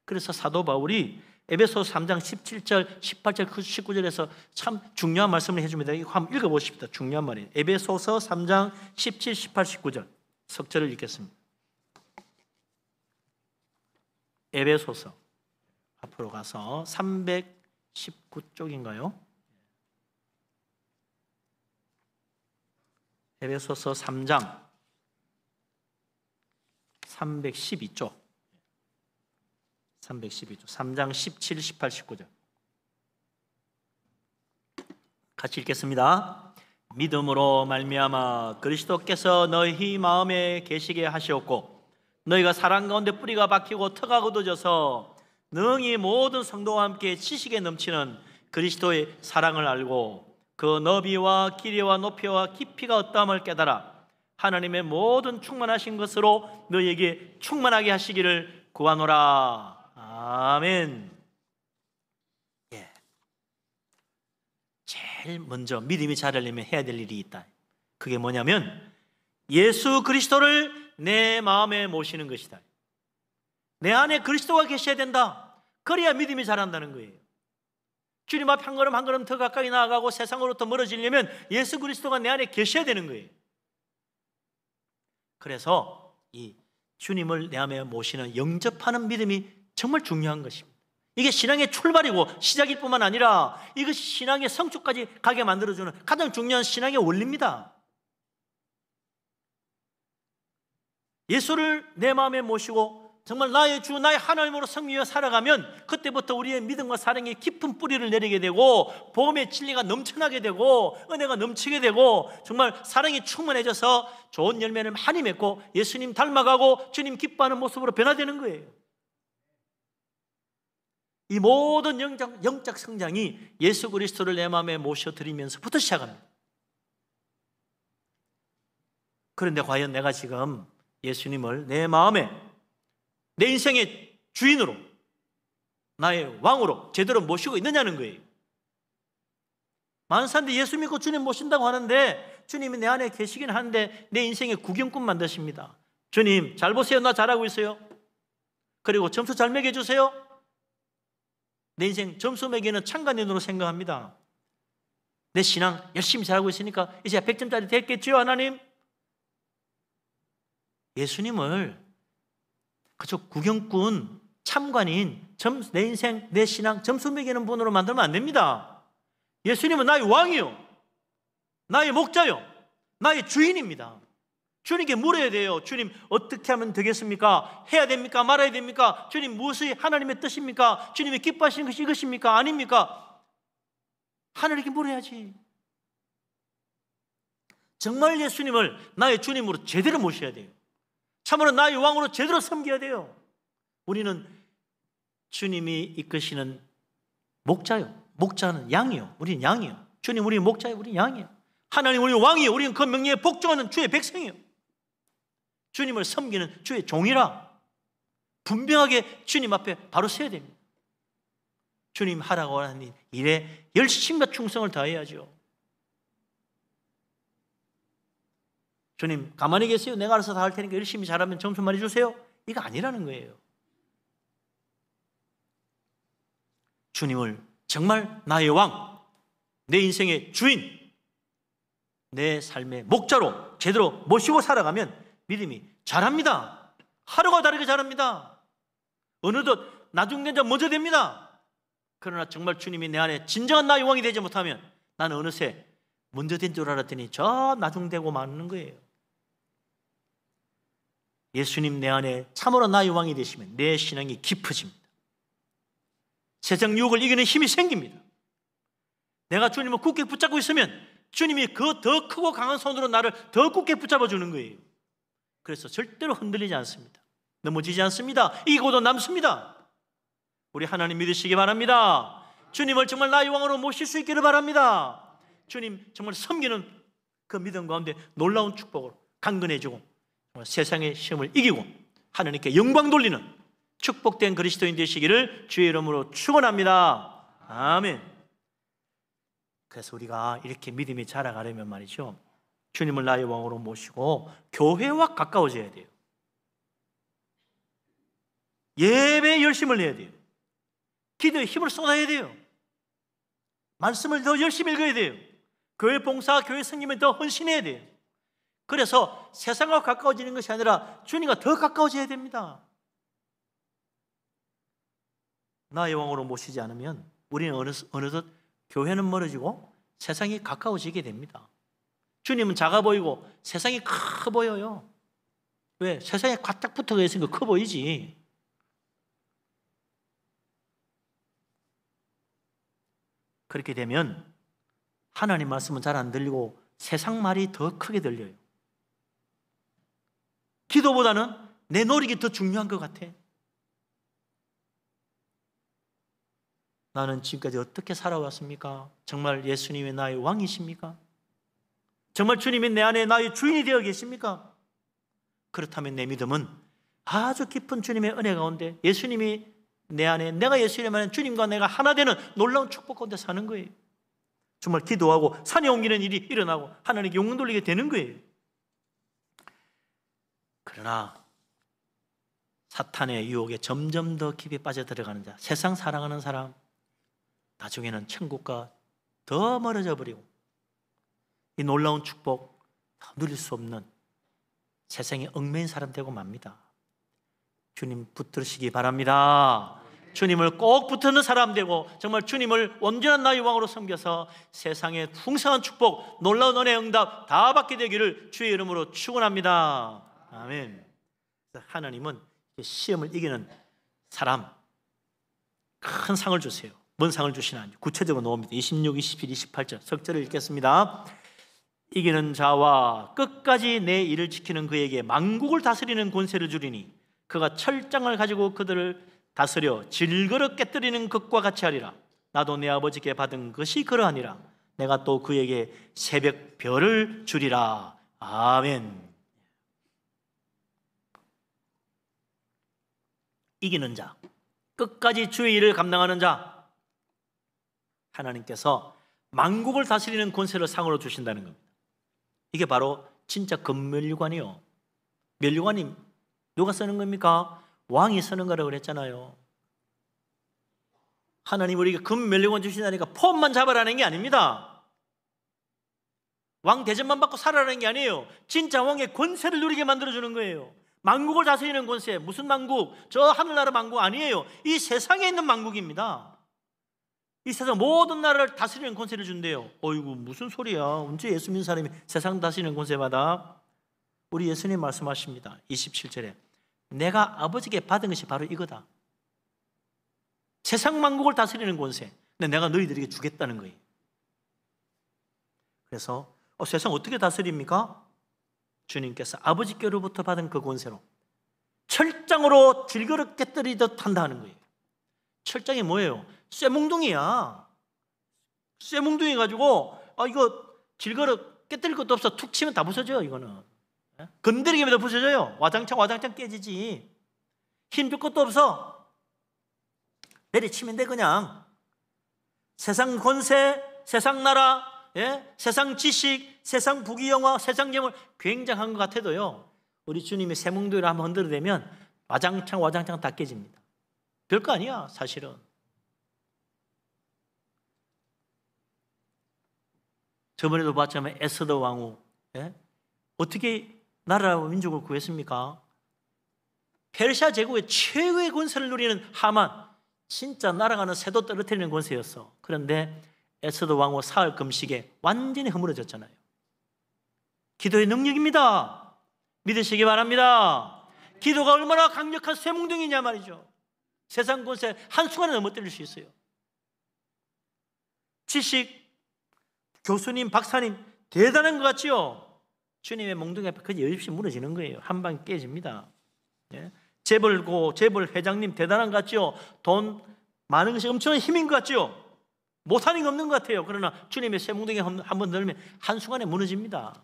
그래서 사도 바울이 에베소 3장 17절, 18절, 19절에서 참 중요한 말씀을 해줍니다. 이거 한번 읽어보십시다. 중요한 말이에요. 에베소서 3장 17, 18, 19절 석절을 읽겠습니다. 에베소서 앞으로 가서 319쪽인가요? 에베소서 3장 312쪽 3장 17, 18, 19절 같이 읽겠습니다. 믿음으로 말미암아 그리스도께서 너희 마음에 계시게 하시었고 너희가 사랑 가운데 뿌리가 박히고 터가 굳어져서 능히 모든 성도와 함께 지식에 넘치는 그리스도의 사랑을 알고 그 너비와 길이와 높이와 깊이가 어떠함을 깨달아 하나님의 모든 충만하신 것으로 너희에게 충만하게 하시기를 구하노라. 아멘. 제일 먼저 믿음이 자라려면 해야 될 일이 있다. 그게 뭐냐면 예수 그리스도를 내 마음에 모시는 것이다. 내 안에 그리스도가 계셔야 된다. 그래야 믿음이 자란다는 거예요. 주님 앞 한 걸음 한 걸음 더 가까이 나아가고 세상으로부터 멀어지려면 예수 그리스도가 내 안에 계셔야 되는 거예요. 그래서 이 주님을 내 안에 모시는 영접하는 믿음이 정말 중요한 것입니다. 이게 신앙의 출발이고 시작일 뿐만 아니라 이것이 신앙의 성취까지 가게 만들어주는 가장 중요한 신앙의 원리입니다. 예수를 내 마음에 모시고 정말 나의 주, 나의 하나님으로 섬기며 살아가면 그때부터 우리의 믿음과 사랑이 깊은 뿌리를 내리게 되고 복음의 진리가 넘쳐나게 되고 은혜가 넘치게 되고 정말 사랑이 충만해져서 좋은 열매를 많이 맺고 예수님 닮아가고 주님 기뻐하는 모습으로 변화되는 거예요. 이 모든 영적 성장이 예수 그리스도를 내 마음에 모셔드리면서부터 시작합니다. 그런데 과연 내가 지금 예수님을 내 마음에 내 인생의 주인으로 나의 왕으로 제대로 모시고 있느냐는 거예요. 많은 사람들이 예수 믿고 주님 모신다고 하는데 주님이 내 안에 계시긴 하는데 내 인생의 구경꾼 만드십니다. 주님 잘 보세요, 나 잘하고 있어요. 그리고 점수 잘 매겨주세요. 내 인생 점수 매기는 참관인으로 생각합니다. 내 신앙 열심히 잘하고 있으니까 이제 100점짜리 됐겠지요, 하나님? 예수님을 그저 구경꾼, 참관인, 내 인생, 내 신앙 점수 매기는 분으로 만들면 안 됩니다. 예수님은 나의 왕이요, 나의 목자요, 나의 주인입니다. 주님께 물어야 돼요. 주님 어떻게 하면 되겠습니까? 해야 됩니까? 말아야 됩니까? 주님 무엇이 하나님의 뜻입니까? 주님이 기뻐하시는 것이 이것입니까? 아닙니까? 하나님께 물어야지. 정말 예수님을 나의 주님으로 제대로 모셔야 돼요. 참으로 나의 왕으로 제대로 섬겨야 돼요. 우리는 주님이 이끄시는 목자요. 목자는 양이요. 우리는 양이요. 주님 우리 목자요. 우리는 양이요. 하나님 우리 왕이요. 우리는 그 명령에 복종하는 주의 백성이요. 주님을 섬기는 주의 종이라 분명하게 주님 앞에 바로 서야 됩니다. 주님 하라고 하는 일에 열심과 충성을 다해야죠. 주님 가만히 계세요. 내가 알아서 다 할 테니까 열심히 잘하면 점수 많이 주세요. 이거 아니라는 거예요. 주님을 정말 나의 왕, 내 인생의 주인, 내 삶의 목자로 제대로 모시고 살아가면 믿음이 잘합니다. 하루가 다르게 잘합니다. 어느덧 나중된 자 먼저 됩니다. 그러나 정말 주님이 내 안에 진정한 나의 왕이 되지 못하면 나는 어느새 먼저 된 줄 알았더니 저 나중되고 마는 거예요. 예수님 내 안에 참으로 나의 왕이 되시면 내 신앙이 깊어집니다. 세상 유혹을 이기는 힘이 생깁니다. 내가 주님을 굳게 붙잡고 있으면 주님이 그 더 크고 강한 손으로 나를 더 굳게 붙잡아 주는 거예요. 그래서 절대로 흔들리지 않습니다. 넘어지지 않습니다. 이기고도 남습니다. 우리 하나님 믿으시기 바랍니다. 주님을 정말 나의 왕으로 모실 수 있기를 바랍니다. 주님 정말 섬기는 그 믿음 가운데 놀라운 축복으로 강건해지고 세상의 시험을 이기고 하나님께 영광 돌리는 축복된 그리스도인 되시기를 주의 이름으로 축원합니다. 아멘. 그래서 우리가 이렇게 믿음이 자라가려면 말이죠, 주님을 나의 왕으로 모시고 교회와 가까워져야 돼요. 예배에 열심을 내야 돼요. 기도에 힘을 쏟아야 돼요. 말씀을 더 열심히 읽어야 돼요. 교회 봉사, 교회 성김에 더 헌신해야 돼요. 그래서 세상과 가까워지는 것이 아니라 주님과 더 가까워져야 됩니다. 나의 왕으로 모시지 않으면 우리는 어느덧 교회는 멀어지고 세상이 가까워지게 됩니다. 주님은 작아 보이고 세상이 커 보여요. 왜? 세상에 가딱 붙어 있으니까 커 보이지. 그렇게 되면 하나님 말씀은 잘 안 들리고 세상 말이 더 크게 들려요. 기도보다는 내 노력이 더 중요한 것 같아. 나는 지금까지 어떻게 살아왔습니까? 정말 예수님이 나의 왕이십니까? 정말 주님이 내 안에 나의 주인이 되어 계십니까? 그렇다면 내 믿음은 아주 깊은 주님의 은혜 가운데 예수님이 내 안에, 내가 예수님 안에 주님과 내가 하나 되는 놀라운 축복 가운데 사는 거예요. 정말 기도하고 산에 옮기는 일이 일어나고 하나님께 영광 돌리게 되는 거예요. 그러나 사탄의 유혹에 점점 더 깊이 빠져들어가는 자, 세상 사랑하는 사람, 나중에는 천국과 더 멀어져 버리고 이 놀라운 축복 누릴 수 없는 세상에 얽매인 사람 되고 맙니다. 주님 붙드시기 바랍니다. 주님을 꼭 붙드는 사람 되고 정말 주님을 온전한 나의 왕으로 섬겨서 세상의 풍성한 축복, 놀라운 은혜 응답 다 받게 되기를 주의 이름으로 축원합니다. 아멘. 하나님은 시험을 이기는 사람 큰 상을 주세요. 뭔 상을 주시나 구체적으로 나옵니다. 26, 27, 28절 석절을 읽겠습니다. 이기는 자와 끝까지 내 일을 지키는 그에게 만국을 다스리는 권세를 주리니 그가 철장을 가지고 그들을 다스려 질그릇 깨뜨리는 것과 같이 하리라. 나도 내 아버지께 받은 것이 그러하니라. 내가 또 그에게 새벽 별을 주리라. 아멘. 이기는 자, 끝까지 주의 일을 감당하는 자, 하나님께서 만국을 다스리는 권세를 상으로 주신다는 겁니다. 이게 바로 진짜 금면류관이요. 면류관이 누가 쓰는 겁니까? 왕이 쓰는 거라고 그랬잖아요. 하나님 우리에게 금면류관 주신다니까 폼만 잡아라는 게 아닙니다. 왕 대접만 받고 살아라는 게 아니에요. 진짜 왕의 권세를 누리게 만들어주는 거예요. 만국을 다스리는 권세, 무슨 만국? 저 하늘나라 만국 아니에요. 이 세상에 있는 만국입니다. 이 세상 모든 나라를 다스리는 권세를 준대요. 어이구 무슨 소리야. 언제 예수 믿는 사람이 세상 다스리는 권세 받아? 우리 예수님 말씀하십니다. 27절에 내가 아버지께 받은 것이 바로 이거다. 세상 만국을 다스리는 권세. 근데 내가 너희들에게 주겠다는 거예요. 그래서 세상 어떻게 다스립니까? 주님께서 아버지께로부터 받은 그 권세로 철장으로 질그릇 깨뜨리듯 한다는 거예요. 철장이 뭐예요? 쇠몽둥이야. 쇠몽둥이 가지고 이거 질그릇 깨뜨릴 것도 없어. 툭 치면 다 부서져요. 이거는 건드리기만 해도 부서져요. 와장창 깨지지. 힘줄 것도 없어. 내리치면 돼 그냥. 세상 권세, 세상 나라, 세상 지식, 세상 부귀영화, 세상 재물 굉장한 것 같아도요, 우리 주님이 세몽둥이를 한번 흔들어대면 와장창 다 깨집니다. 별거 아니야 사실은. 저번에도 봤지만 에스더 왕후, 어떻게 나라와 민족을 구했습니까? 페르시아 제국의 최고의 권세를 누리는 하만, 진짜 날아가는 새도 떨어뜨리는 권세였어. 그런데 에스더 왕후 사흘 금식에 완전히 허물어졌잖아요. 기도의 능력입니다. 믿으시기 바랍니다. 기도가 얼마나 강력한 쇠몽둥이냐 말이죠. 세상 권세 한순간에 넘어뜨릴 수 있어요. 지식, 교수님, 박사님 대단한 것 같지요? 주님의 몽둥이 앞에 그저 여집시 무너지는 거예요. 한 방 깨집니다. 재벌고 재벌 회장님 대단한 것 같죠? 돈 많은 것이 엄청난 힘인 것 같죠? 못하는 게 없는 것 같아요. 그러나 주님의 쇠몽둥이 한번 넣으면 한순간에 무너집니다.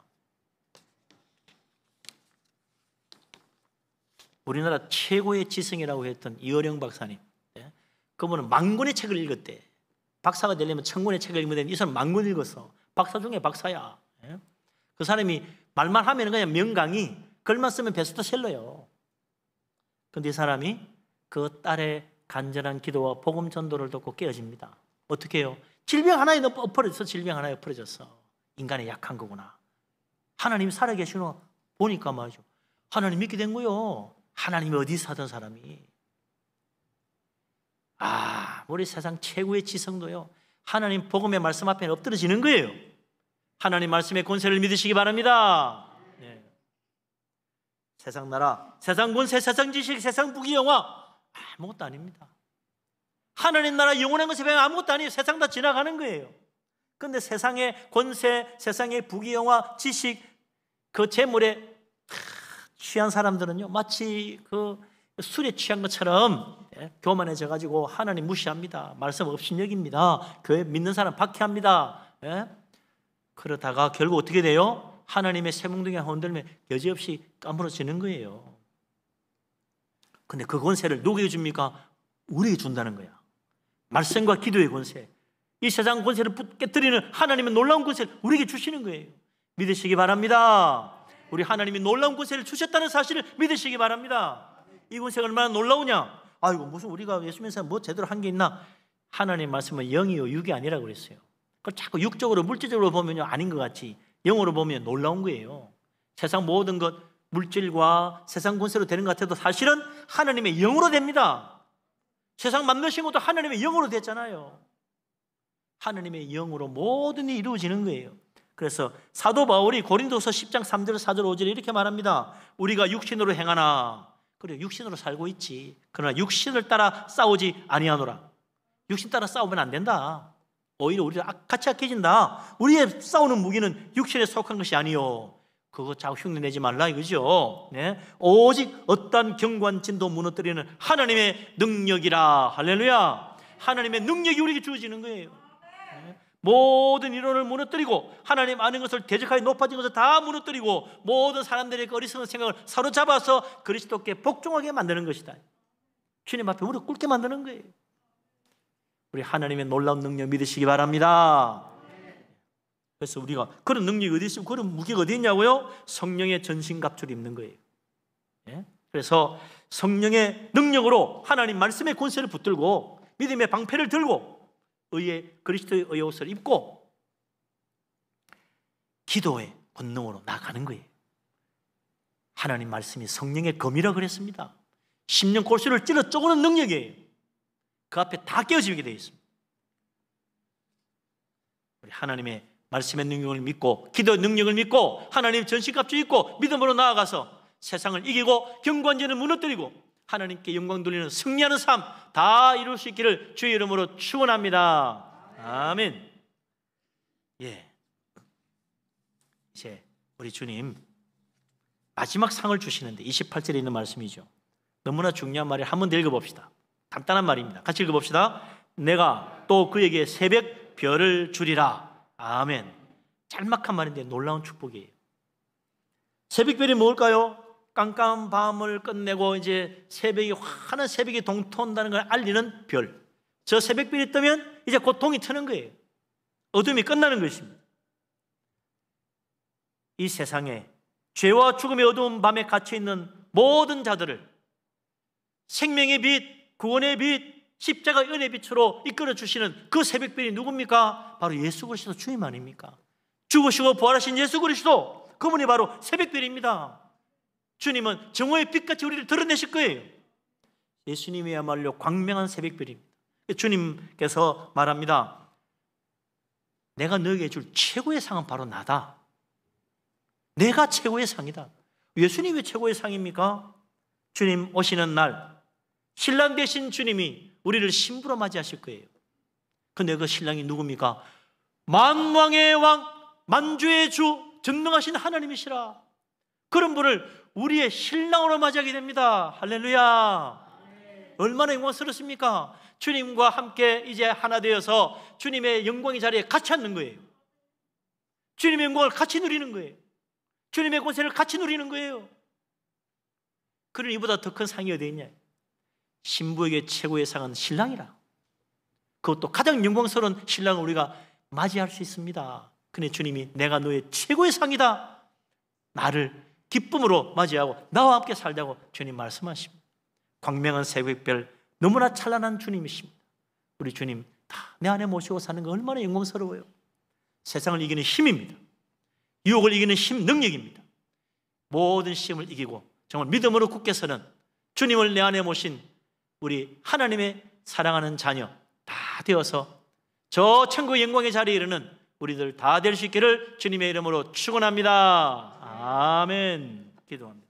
우리나라 최고의 지성이라고 했던 이어령 박사님, 그분은 만권의 책을 읽었대. 박사가 되려면 천권의 책을 읽으면 되는데 이 사람은 만권 읽었어. 박사 중에 박사야. 그 사람이 말만 하면 그냥 명강의, 글만 쓰면 베스트셀러예요. 그런데 이 사람이 그 딸의 간절한 기도와 복음 전도를 돕고 깨어집니다. 어떻게 해요? 질병 하나에 엎어졌어. 질병 하나에 엎어졌어. 인간의 약한 거구나. 하나님이 살아계시나 보니까 말이죠. 하나님 믿게 된 거요. 하나님이 어디 사던 사람이. 우리 세상 최고의 지성도요, 하나님 복음의 말씀 앞에 엎드러지는 거예요. 하나님 말씀의 권세를 믿으시기 바랍니다. 세상 나라, 세상 권세, 세상 지식, 세상 부귀영화 아무것도 아닙니다. 하나님 나라 영원한 것에 비하면 아무것도 아니에요. 세상 다 지나가는 거예요. 그런데 세상의 권세, 세상의 부귀영화, 지식, 그 재물에 취한 사람들은요, 마치 그 술에 취한 것처럼 교만해져 가지고 하나님 무시합니다. 말씀 없인 여깁니다. 교회 믿는 사람 박해합니다. 그러다가 결국 어떻게 돼요? 하나님의 쇠몽둥이가 흔들면 여지없이 까무러지는 거예요. 근데 그 권세를 누구에게 줍니까? 우리에게 준다는 거야. 말씀과 기도의 권세, 이 세상 권세를 깨뜨리는 하나님의 놀라운 권세를 우리에게 주시는 거예요. 믿으시기 바랍니다. 우리 하나님이 놀라운 권세를 주셨다는 사실을 믿으시기 바랍니다. 이 권세가 얼마나 놀라우냐? 아이고 무슨 우리가 예수 믿는 사람 뭐 제대로 한 게 있나? 하나님 말씀은 영이요 육이 아니라고 그랬어요. 그걸 자꾸 육적으로 물질적으로 보면 아닌 것 같이 영으로 보면 놀라운 거예요. 세상 모든 것 물질과 세상 권세로 되는 것 같아도 사실은 하나님의 영으로 됩니다. 세상 만드신 것도 하나님의 영으로 됐잖아요. 하나님의 영으로 모든 일이 이루어지는 거예요. 그래서 사도 바울이 고린도서 10장 3절 4절 5절에 이렇게 말합니다. 우리가 육신으로 행하나, 그래 육신으로 살고 있지. 그러나 육신을 따라 싸우지 아니하노라. 육신 따라 싸우면 안 된다. 오히려 우리가 같이 약해진다. 우리의 싸우는 무기는 육신에 속한 것이 아니요, 그거 자꾸 흉내내지 말라 이거죠. 오직 어떤 경관진도 무너뜨리는 하나님의 능력이라. 할렐루야. 하나님의 능력이 우리에게 주어지는 거예요. 모든 이론을 무너뜨리고 하나님 아는 것을 대적하게 높아진 것을 다 무너뜨리고 모든 사람들의 어리석은 생각을 사로잡아서 그리스도께 복종하게 만드는 것이다. 주님 앞에 무릎 꿇게 만드는 거예요. 우리 하나님의 놀라운 능력 믿으시기 바랍니다. 그래서 우리가 그런 능력이 어디 있으면, 그런 무기가 어디 있냐고요? 성령의 전신갑주를 입는 거예요. 그래서 성령의 능력으로 하나님 말씀의 권세를 붙들고 믿음의 방패를 들고 그리스도의 의의 옷을 입고 기도의 본능으로 나가는 거예요. 하나님 말씀이 성령의 검이라 그랬습니다. 심령 골수를 찔러 쪼그는 능력이에요. 그 앞에 다 깨어지게 되어 있습니다. 우리 하나님의 말씀의 능력을 믿고 기도의 능력을 믿고 하나님의 전신갑주 입고 믿음으로 나아가서 세상을 이기고 경관진을 무너뜨리고 하나님께 영광 돌리는 승리하는 삶 다 이룰 수 있기를 주의 이름으로 축원합니다. 아멘. 이제 우리 주님 마지막 상을 주시는데 28절에 있는 말씀이죠. 너무나 중요한 말을 한 번 더 읽어봅시다. 간단한 말입니다. 같이 읽어봅시다. 내가 또 그에게 새벽 별을 주리라. 아멘. 짤막한 말인데 놀라운 축복이에요. 새벽별이 뭘까요? 깜깜한 밤을 끝내고 이제 새벽이 환한 새벽이 동토한다는 걸 알리는 별. 저 새벽별이 뜨면 이제 고통이 트는 거예요. 어둠이 끝나는 것입니다. 이 세상에 죄와 죽음의 어두운 밤에 갇혀있는 모든 자들을 생명의 빛, 구원의 빛, 십자가의 은혜의 빛으로 이끌어 주시는 그 새벽별이 누굽니까? 바로 예수 그리스도 주님 아닙니까? 죽으시고 부활하신 예수 그리스도, 그분이 바로 새벽별입니다. 주님은 정오의 빛같이 우리를 드러내실 거예요. 예수님이야말로 광명한 새벽별입니다. 주님께서 말합니다. 내가 너에게 줄 최고의 상은 바로 나다. 내가 최고의 상이다. 예수님이 최고의 상입니까? 주님 오시는 날 신랑 되신 주님이 우리를 신부로 맞이하실 거예요. 근데 그 신랑이 누굽니까? 만왕의 왕, 만주의 주, 전능하신 하나님이시라. 그런 분을 우리의 신랑으로 맞이하게 됩니다. 할렐루야. 얼마나 영광스럽습니까? 주님과 함께 이제 하나 되어서 주님의 영광의 자리에 같이 앉는 거예요. 주님의 영광을 같이 누리는 거예요. 주님의 권세를 같이 누리는 거예요. 그러니 이보다 더 큰 상이 어디 있냐? 신부에게 최고의 상은 신랑이라. 그것도 가장 영광스러운 신랑을 우리가 맞이할 수 있습니다. 그런데 주님이 내가 너의 최고의 상이다. 나를 기쁨으로 맞이하고 나와 함께 살자고 주님 말씀하십니다. 광명한 새벽별, 너무나 찬란한 주님이십니다. 우리 주님 다 내 안에 모시고 사는 거 얼마나 영광스러워요. 세상을 이기는 힘입니다. 유혹을 이기는 힘, 능력입니다. 모든 시험을 이기고 정말 믿음으로 굳게 서는 주님을 내 안에 모신 우리 하나님의 사랑하는 자녀 다 되어서 저 천국의 영광의 자리에 이르는 우리들 다 될 수 있기를 주님의 이름으로 축원합니다. 아멘. 기도합니다.